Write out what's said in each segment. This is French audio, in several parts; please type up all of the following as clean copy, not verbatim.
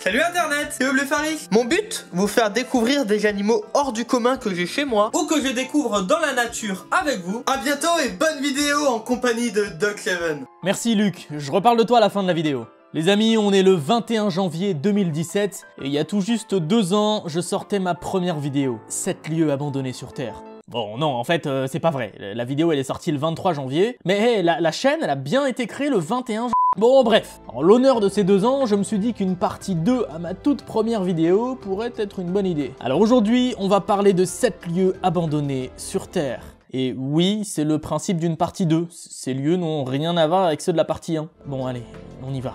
Salut Internet, c'est Oblefaris. Mon but, vous faire découvrir des animaux hors du commun que j'ai chez moi ou que je découvre dans la nature avec vous. A bientôt et bonne vidéo en compagnie de Doc7. Merci Luc, je reparle de toi à la fin de la vidéo. Les amis, on est le 21 janvier 2017 et il y a tout juste 2 ans, je sortais ma première vidéo, 7 lieux abandonnés sur Terre. Bon non, en fait, c'est pas vrai, la vidéo elle est sortie le 23 janvier, mais hey, la chaîne elle a bien été créée le 21 janvier. Bon bref, en l'honneur de ces 2 ans, je me suis dit qu'une partie 2 à ma toute première vidéo pourrait être une bonne idée. Alors aujourd'hui, on va parler de 7 lieux abandonnés sur Terre. Et oui, c'est le principe d'une partie 2, ces lieux n'ont rien à voir avec ceux de la partie 1. Bon allez, on y va.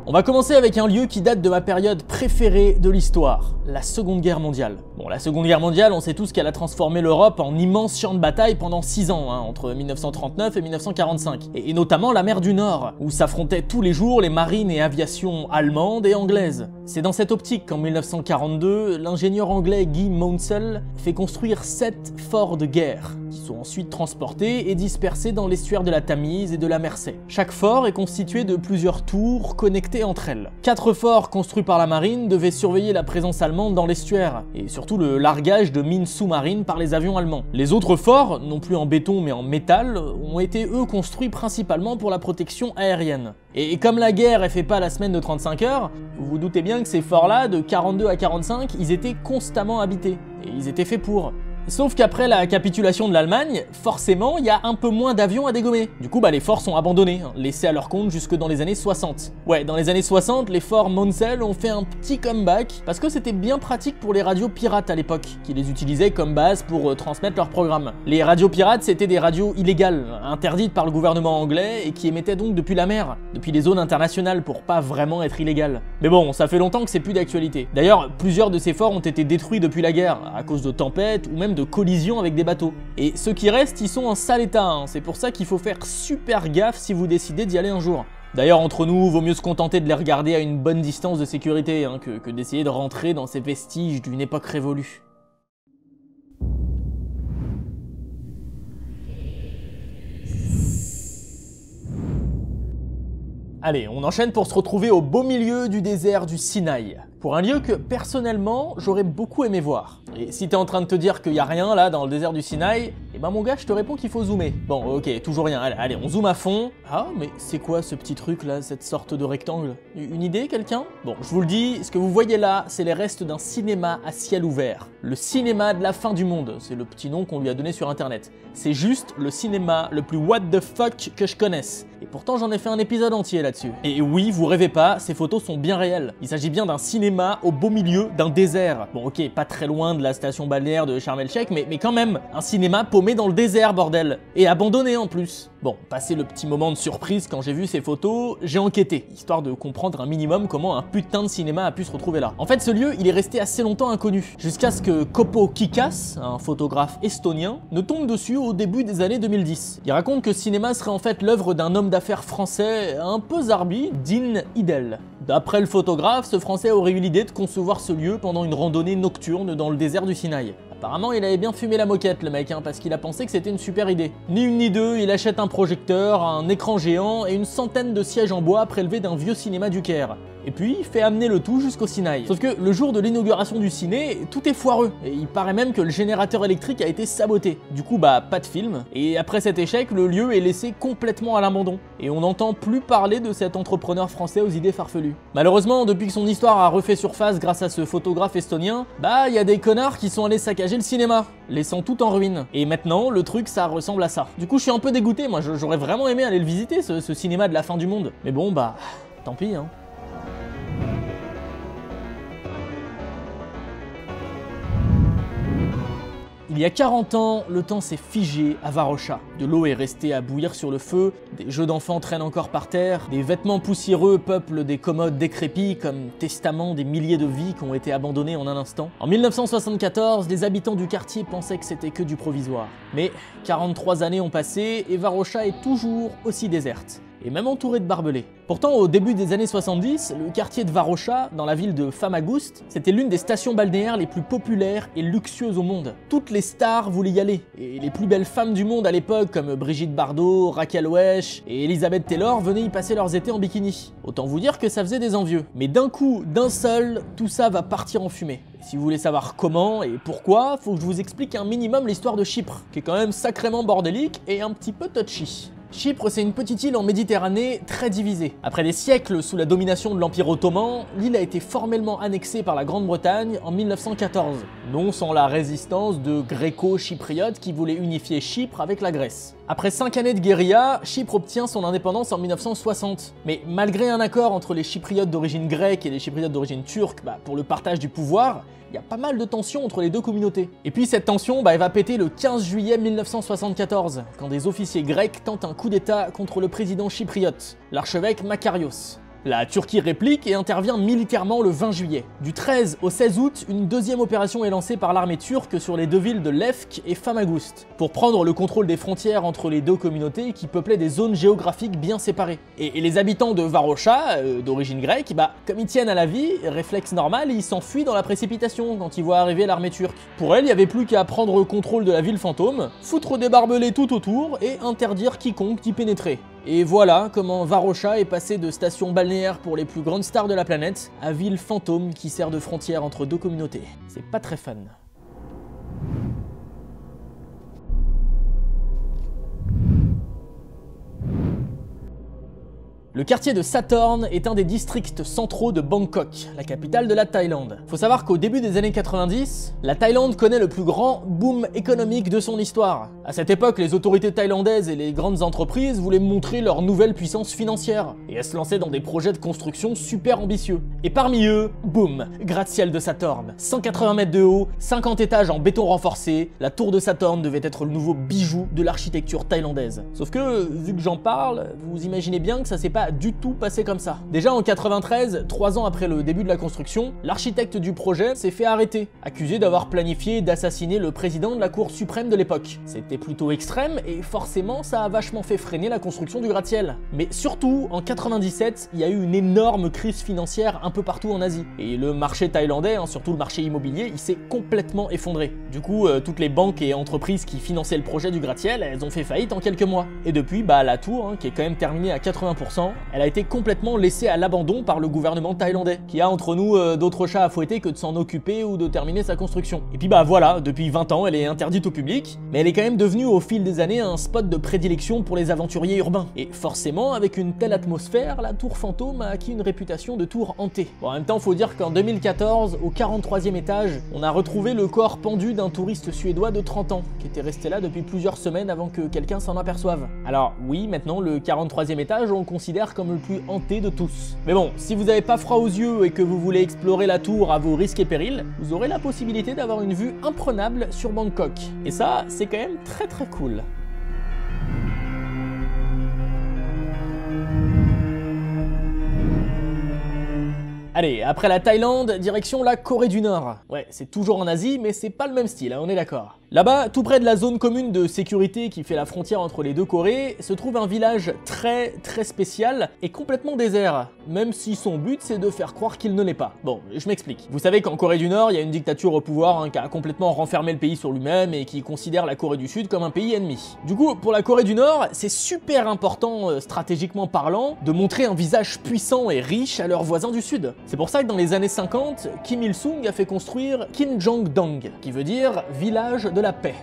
On va commencer avec un lieu qui date de ma période préférée de l'histoire, la Seconde Guerre mondiale. Bon, la Seconde Guerre mondiale, on sait tous qu'elle a transformé l'Europe en immense champ de bataille pendant 6 ans, entre 1939 et 1945, et notamment la mer du Nord, où s'affrontaient tous les jours les marines et aviations allemandes et anglaises. C'est dans cette optique qu'en 1942, l'ingénieur anglais Guy Maunsell fait construire 7 forts de guerre, qui sont ensuite transportés et dispersés dans l'estuaire de la Tamise et de la Mersey. Chaque fort est constitué de plusieurs tours connectées entre elles. 4 forts construits par la marine devaient surveiller la présence allemande dans l'estuaire, et surtout le largage de mines sous-marines par les avions allemands. Les autres forts, non plus en béton mais en métal, ont été eux construits principalement pour la protection aérienne. Et comme la guerre elle fait pas la semaine de 35 heures, vous vous doutez bien que ces forts-là, de 42 à 45, ils étaient constamment habités, et ils étaient faits pour. Sauf qu'après la capitulation de l'Allemagne, forcément, il y a un peu moins d'avions à dégommer. Du coup, les forts sont abandonnés, laissés à leur compte jusque dans les années 60. Ouais, dans les années 60, les forts Maunsell ont fait un petit comeback, parce que c'était bien pratique pour les radios pirates à l'époque, qui les utilisaient comme base pour transmettre leurs programmes. Les radios pirates, c'était des radios illégales, interdites par le gouvernement anglais, et qui émettaient donc depuis la mer, depuis les zones internationales, pour pas vraiment être illégales. Mais bon, ça fait longtemps que c'est plus d'actualité. D'ailleurs, plusieurs de ces forts ont été détruits depuis la guerre, à cause de tempêtes, ou même de collisions avec des bateaux. Et ceux qui restent, ils sont en sale état, c'est pour ça qu'il faut faire super gaffe si vous décidez d'y aller un jour. D'ailleurs, entre nous, vaut mieux se contenter de les regarder à une bonne distance de sécurité, que d'essayer de rentrer dans ces vestiges d'une époque révolue. Allez, on enchaîne pour se retrouver au beau milieu du désert du Sinaï. Pour un lieu que, personnellement, j'aurais beaucoup aimé voir. Et si t'es en train de te dire qu'il y a rien là dans le désert du Sinaï, eh ben mon gars, je te réponds qu'il faut zoomer. Bon, ok, toujours rien, allez, on zoome à fond. Ah, mais c'est quoi ce petit truc là, cette sorte de rectangle? Une idée, quelqu'un? Bon, je vous le dis, ce que vous voyez là, c'est les restes d'un cinéma à ciel ouvert. Le cinéma de la fin du monde, c'est le petit nom qu'on lui a donné sur internet. C'est juste le cinéma le plus what the fuck que je connaisse. Et pourtant j'en ai fait un épisode entier là-dessus. Et oui, vous rêvez pas, ces photos sont bien réelles. Il s'agit bien d'un cinéma au beau milieu d'un désert. Bon ok, pas très loin de la station balnéaire de Sharm el-Sheikh, mais quand même, un cinéma paumé dans le désert, bordel. Et abandonné en plus. Bon, passé le petit moment de surprise quand j'ai vu ces photos, j'ai enquêté, histoire de comprendre un minimum comment un putain de cinéma a pu se retrouver là. En fait, ce lieu, il est resté assez longtemps inconnu, jusqu'à ce que Kopo Kikas, un photographe estonien, ne tombe dessus au début des années 2010. Il raconte que ce cinéma serait en fait l'œuvre d'un homme d'affaires français un peu zarbi, Dean Idel. D'après le photographe, ce français aurait eu l'idée de concevoir ce lieu pendant une randonnée nocturne dans le désert du Sinaï. Apparemment, il avait bien fumé la moquette, le mec, parce qu'il a pensé que c'était une super idée. Ni une ni deux, il achète un projecteur, un écran géant et une centaine de sièges en bois prélevés d'un vieux cinéma du Caire. Et puis, il fait amener le tout jusqu'au Sinaï. Sauf que le jour de l'inauguration du ciné, tout est foireux. Et il paraît même que le générateur électrique a été saboté. Du coup, pas de film. Et après cet échec, le lieu est laissé complètement à l'abandon. Et on n'entend plus parler de cet entrepreneur français aux idées farfelues. Malheureusement, depuis que son histoire a refait surface grâce à ce photographe estonien, il y a des connards qui sont allés saccager le cinéma, laissant tout en ruine. Et maintenant, le truc, ça ressemble à ça. Du coup, je suis un peu dégoûté, moi, j'aurais vraiment aimé aller le visiter, ce cinéma de la fin du monde. Mais bon, tant pis, Il y a 40 ans, le temps s'est figé à Varosha. De l'eau est restée à bouillir sur le feu, des jeux d'enfants traînent encore par terre, des vêtements poussiéreux peuplent des commodes décrépits comme testament des milliers de vies qui ont été abandonnées en un instant. En 1974, les habitants du quartier pensaient que c'était que du provisoire. Mais 43 années ont passé et Varosha est toujours aussi déserte. et même entouré de barbelés. Pourtant, au début des années 70, le quartier de Varosha, dans la ville de Famagoust, c'était l'une des stations balnéaires les plus populaires et luxueuses au monde. Toutes les stars voulaient y aller, et les plus belles femmes du monde à l'époque, comme Brigitte Bardot, Raquel Welch et Elizabeth Taylor, venaient y passer leurs étés en bikini. Autant vous dire que ça faisait des envieux. Mais d'un coup, d'un seul, tout ça va partir en fumée. Et si vous voulez savoir comment et pourquoi, faut que je vous explique un minimum l'histoire de Chypre, qui est quand même sacrément bordélique et un petit peu touchy. Chypre, c'est une petite île en Méditerranée très divisée. Après des siècles sous la domination de l'Empire ottoman, l'île a été formellement annexée par la Grande-Bretagne en 1914, non sans la résistance de gréco-chypriotes qui voulaient unifier Chypre avec la Grèce. Après 5 années de guérilla, Chypre obtient son indépendance en 1960. Mais malgré un accord entre les Chypriotes d'origine grecque et les Chypriotes d'origine turque pour le partage du pouvoir, il y a pas mal de tensions entre les deux communautés. Et puis cette tension, elle va péter le 15 juillet 1974, quand des officiers grecs tentent un coup d'état contre le président chypriote, l'archevêque Makarios. La Turquie réplique et intervient militairement le 20 juillet. Du 13 au 16 août, une deuxième opération est lancée par l'armée turque sur les deux villes de Lefk et Famagoust, pour prendre le contrôle des frontières entre les deux communautés qui peuplaient des zones géographiques bien séparées. Et les habitants de Varosha, d'origine grecque, comme ils tiennent à la vie, réflexe normal, ils s'enfuient dans la précipitation quand ils voient arriver l'armée turque. Pour elle, il n'y avait plus qu'à prendre le contrôle de la ville fantôme, foutre des barbelés tout autour et interdire quiconque d'y pénétrer. Et voilà comment Varosha est passé de station balnéaire pour les plus grandes stars de la planète à ville fantôme qui sert de frontière entre deux communautés. C'est pas très fun. Le quartier de Sathorn est un des districts centraux de Bangkok, la capitale de la Thaïlande. Faut savoir qu'au début des années 90, la Thaïlande connaît le plus grand boom économique de son histoire. À cette époque, les autorités thaïlandaises et les grandes entreprises voulaient montrer leur nouvelle puissance financière, et elles se lançaient dans des projets de construction super ambitieux. Et parmi eux, boum, gratte-ciel de Sathorn. 180 mètres de haut, 50 étages en béton renforcé, la tour de Sathorn devait être le nouveau bijou de l'architecture thaïlandaise. Sauf que, vu que j'en parle, vous imaginez bien que ça s'est pas du tout passé comme ça. Déjà en 93, 3 ans après le début de la construction, l'architecte du projet s'est fait arrêter, accusé d'avoir planifié d'assassiner le président de la Cour suprême de l'époque. C'était plutôt extrême et forcément ça a vachement fait freiner la construction du gratte-ciel. Mais surtout, en 97, il y a eu une énorme crise financière un peu partout en Asie. Et le marché thaïlandais, surtout le marché immobilier, il s'est complètement effondré. Du coup, toutes les banques et entreprises qui finançaient le projet du gratte-ciel, elles ont fait faillite en quelques mois. Et depuis, la tour, qui est quand même terminée à 80%, elle a été complètement laissée à l'abandon par le gouvernement thaïlandais, qui a entre nous d'autres chats à fouetter que de s'en occuper ou de terminer sa construction. Et puis voilà, depuis 20 ans, elle est interdite au public, mais elle est quand même devenue au fil des années un spot de prédilection pour les aventuriers urbains. Et forcément, avec une telle atmosphère, la tour fantôme a acquis une réputation de tour hantée. Bon, en même temps, faut dire qu'en 2014, au 43e étage, on a retrouvé le corps pendu d'un touriste suédois de 30 ans, qui était resté là depuis plusieurs semaines avant que quelqu'un s'en aperçoive. Alors oui, maintenant, le 43e étage, on le considère comme le plus hanté de tous. Mais bon, si vous n'avez pas froid aux yeux et que vous voulez explorer la tour à vos risques et périls, vous aurez la possibilité d'avoir une vue imprenable sur Bangkok. Et ça, c'est quand même très très cool. Allez, après la Thaïlande, direction la Corée du Nord. Ouais, c'est toujours en Asie, mais c'est pas le même style, on est d'accord. Là-bas, tout près de la zone commune de sécurité qui fait la frontière entre les deux Corées, se trouve un village très spécial et complètement désert, même si son but c'est de faire croire qu'il ne l'est pas. Bon, je m'explique. Vous savez qu'en Corée du Nord, il y a une dictature au pouvoir qui a complètement renfermé le pays sur lui-même et qui considère la Corée du Sud comme un pays ennemi. Du coup, pour la Corée du Nord, c'est super important, stratégiquement parlant, de montrer un visage puissant et riche à leurs voisins du Sud. C'est pour ça que dans les années 50, Kim Il-sung a fait construire Kinjongdong, qui veut dire village de la paix.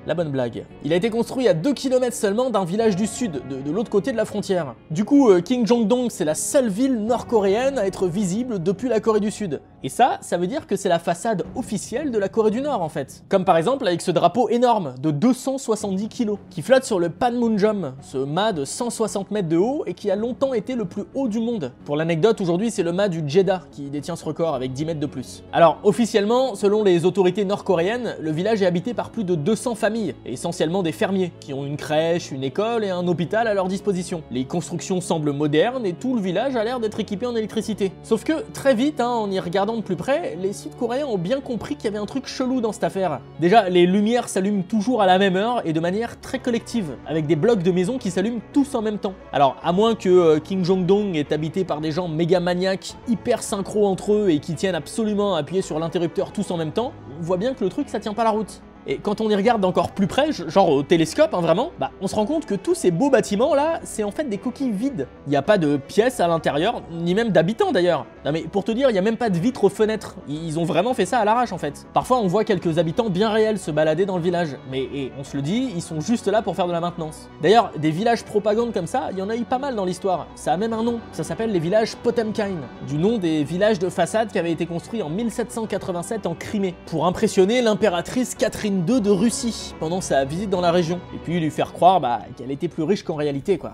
La bonne blague. Il a été construit à 2 km seulement d'un village du sud, de l'autre côté de la frontière. Du coup, Kinjongdong, c'est la seule ville nord-coréenne à être visible depuis la Corée du Sud. Et ça veut dire que c'est la façade officielle de la Corée du Nord en fait. Comme par exemple avec ce drapeau énorme de 270 kg, qui flotte sur le Panmunjom, ce mât de 160 mètres de haut et qui a longtemps été le plus haut du monde. Pour l'anecdote, aujourd'hui c'est le mât du Jeddah qui détient ce record avec 10 mètres de plus. Alors officiellement, selon les autorités nord-coréennes, le village est habité par plus de 200 familles, et essentiellement des fermiers, qui ont une crèche, une école et un hôpital à leur disposition. Les constructions semblent modernes et tout le village a l'air d'être équipé en électricité. Sauf que très vite, en y regardant regardant de plus près, les Sud-Coréens ont bien compris qu'il y avait un truc chelou dans cette affaire. Déjà, les lumières s'allument toujours à la même heure et de manière très collective, avec des blocs de maisons qui s'allument tous en même temps. Alors, à moins que Kim Jong-dong est habité par des gens méga maniaques, hyper synchro entre eux et qui tiennent absolument à appuyer sur l'interrupteur tous en même temps, on voit bien que le truc ça tient pas la route. Et quand on y regarde d'encore plus près, genre au télescope vraiment, bah on se rend compte que tous ces beaux bâtiments là, c'est en fait des coquilles vides. Il n'y a pas de pièces à l'intérieur, ni même d'habitants d'ailleurs. Non mais pour te dire, il n'y a même pas de vitres aux fenêtres. Ils ont vraiment fait ça à l'arrache en fait. Parfois on voit quelques habitants bien réels se balader dans le village, mais et on se le dit, ils sont juste là pour faire de la maintenance. D'ailleurs, des villages propagande comme ça, il y en a eu pas mal dans l'histoire. Ça a même un nom, ça s'appelle les villages Potemkin, du nom des villages de façade qui avaient été construits en 1787 en Crimée, pour impressionner l'impératrice Catherine II de Russie pendant sa visite dans la région, et puis lui faire croire qu'elle était plus riche qu'en réalité quoi.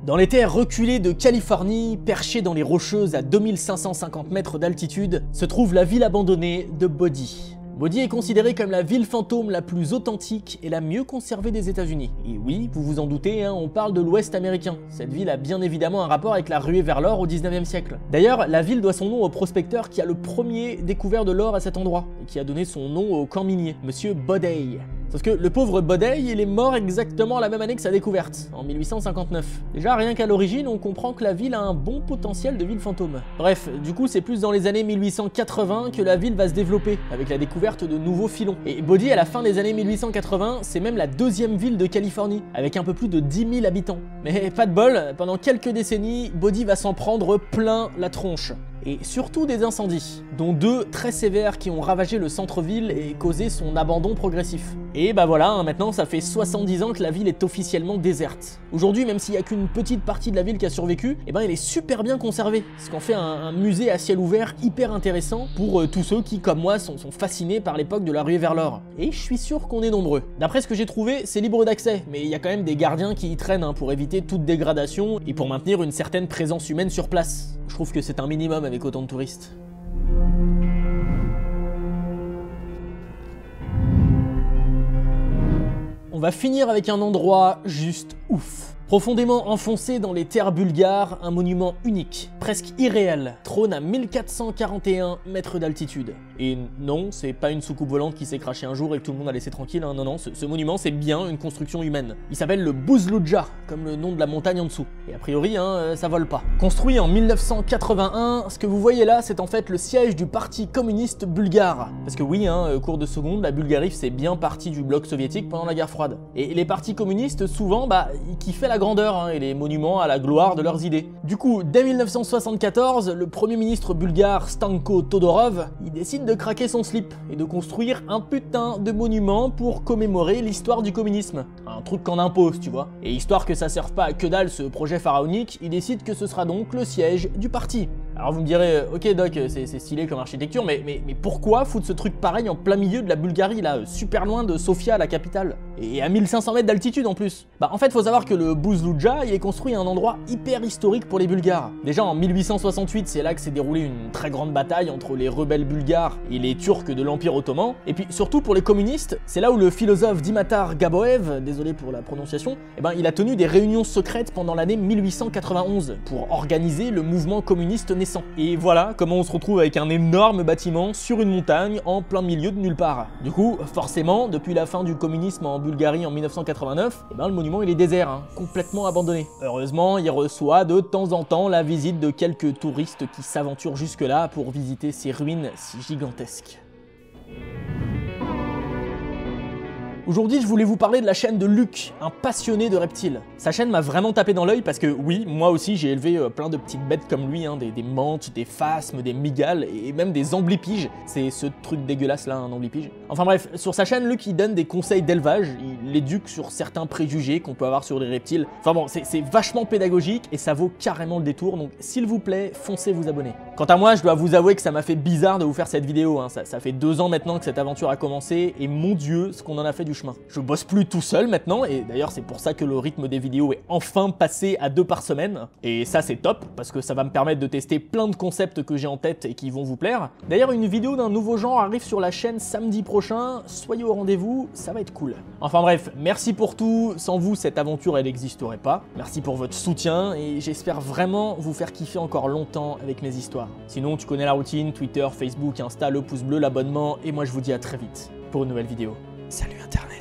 Dans les terres reculées de Californie, perchées dans les Rocheuses à 2550 mètres d'altitude, se trouve la ville abandonnée de Bodie. Bodie est considérée comme la ville fantôme la plus authentique et la mieux conservée des États-Unis. Et oui, vous vous en doutez, on parle de l'Ouest américain. Cette ville a bien évidemment un rapport avec la ruée vers l'or au 19e siècle. D'ailleurs, la ville doit son nom au prospecteur qui a le premier découvert de l'or à cet endroit, et qui a donné son nom au camp minier, Monsieur Bodey. Parce que le pauvre Bodey, il est mort exactement la même année que sa découverte, en 1859. Déjà, rien qu'à l'origine, on comprend que la ville a un bon potentiel de ville fantôme. Bref, du coup, c'est plus dans les années 1880 que la ville va se développer, avec la découverte de nouveaux filons. Et Bodie, à la fin des années 1880, c'est même la deuxième ville de Californie, avec un peu plus de 10 000 habitants. Mais pas de bol, pendant quelques décennies, Bodie va s'en prendre plein la tronche. Et surtout des incendies, dont 2 très sévères qui ont ravagé le centre-ville et causé son abandon progressif. Et bah voilà, maintenant ça fait 70 ans que la ville est officiellement déserte. Aujourd'hui, même s'il n'y a qu'une petite partie de la ville qui a survécu, et ben elle est super bien conservée, ce qu'en fait un musée à ciel ouvert hyper intéressant pour tous ceux qui, comme moi, sont fascinés par l'époque de la ruée vers l'or. Et je suis sûr qu'on est nombreux. D'après ce que j'ai trouvé, c'est libre d'accès, mais il y a quand même des gardiens qui y traînent pour éviter toute dégradation et pour maintenir une certaine présence humaine sur place. Je trouve que c'est un minimum avec autant de touristes. On va finir avec un endroit juste ouf. Profondément enfoncé dans les terres bulgares, un monument unique, presque irréel, trône à 1441 mètres d'altitude. Et non, c'est pas une soucoupe volante qui s'est crachée un jour et que tout le monde a laissé tranquille, non, ce monument c'est bien une construction humaine. Il s'appelle le Buzluja, comme le nom de la montagne en dessous. Et a priori, ça vole pas. Construit en 1981, ce que vous voyez là, c'est en fait le siège du Parti communiste bulgare. Parce que oui, cours de seconde, la Bulgarie c'est bien partie du bloc soviétique pendant la guerre froide. Et les partis communistes, souvent, ils kiffaient la grandeur et les monuments à la gloire de leurs idées. Du coup, dès 1974, le premier ministre bulgare Stanko Todorov, il décide de craquer son slip et de construire un putain de monument pour commémorer l'histoire du communisme. Un truc qu'on impose, tu vois. Et histoire que ça serve pas à que dalle ce projet pharaonique, il décide que ce sera donc le siège du parti. Alors vous me direz, ok Doc, c'est stylé comme architecture, mais pourquoi foutre ce truc pareil en plein milieu de la Bulgarie, là, super loin de Sofia, la capitale? Et à 1500 mètres d'altitude en plus. En fait, faut savoir que le Buzluja, il est construit à un endroit hyper historique pour les Bulgares. Déjà en 1868, c'est là que s'est déroulée une très grande bataille entre les rebelles bulgares et les Turcs de l'Empire ottoman. Et puis surtout pour les communistes, c'est là où le philosophe Dimitar Gaboev, désolé pour la prononciation, il a tenu des réunions secrètes pendant l'année 1891 pour organiser le mouvement communiste naissant. Et voilà comment on se retrouve avec un énorme bâtiment sur une montagne en plein milieu de nulle part. Du coup, forcément, depuis la fin du communisme en Bulgarie en 1989, le monument il est désert, complètement abandonné. Heureusement, il reçoit de temps en temps la visite de quelques touristes qui s'aventurent jusque-là pour visiter ces ruines si gigantesques. Aujourd'hui, je voulais vous parler de la chaîne de Luc, un passionné de reptiles. Sa chaîne m'a vraiment tapé dans l'œil parce que oui, moi aussi j'ai élevé plein de petites bêtes comme lui, des mantes, des phasmes, des mygales et même des amblipiges. C'est ce truc dégueulasse là, un amblipige. Enfin bref, sur sa chaîne, Luc il donne des conseils d'élevage, il éduque sur certains préjugés qu'on peut avoir sur les reptiles. Enfin bon, c'est vachement pédagogique et ça vaut carrément le détour, donc s'il vous plaît, foncez vous abonner. Quant à moi, je dois vous avouer que ça m'a fait bizarre de vous faire cette vidéo, hein. Ça fait 2 ans maintenant que cette aventure a commencé et mon Dieu, ce qu'on en a fait du chemin. Je bosse plus tout seul maintenant et d'ailleurs c'est pour ça que le rythme des vidéos est enfin passé à 2 par semaine. Et ça c'est top parce que ça va me permettre de tester plein de concepts que j'ai en tête et qui vont vous plaire. D'ailleurs une vidéo d'un nouveau genre arrive sur la chaîne samedi prochain, soyez au rendez-vous, ça va être cool. Enfin bref, merci pour tout, sans vous cette aventure elle n'existerait pas. Merci pour votre soutien et j'espère vraiment vous faire kiffer encore longtemps avec mes histoires. Sinon tu connais la routine, Twitter, Facebook, Insta, le pouce bleu, l'abonnement et moi je vous dis à très vite pour une nouvelle vidéo. Salut Internet.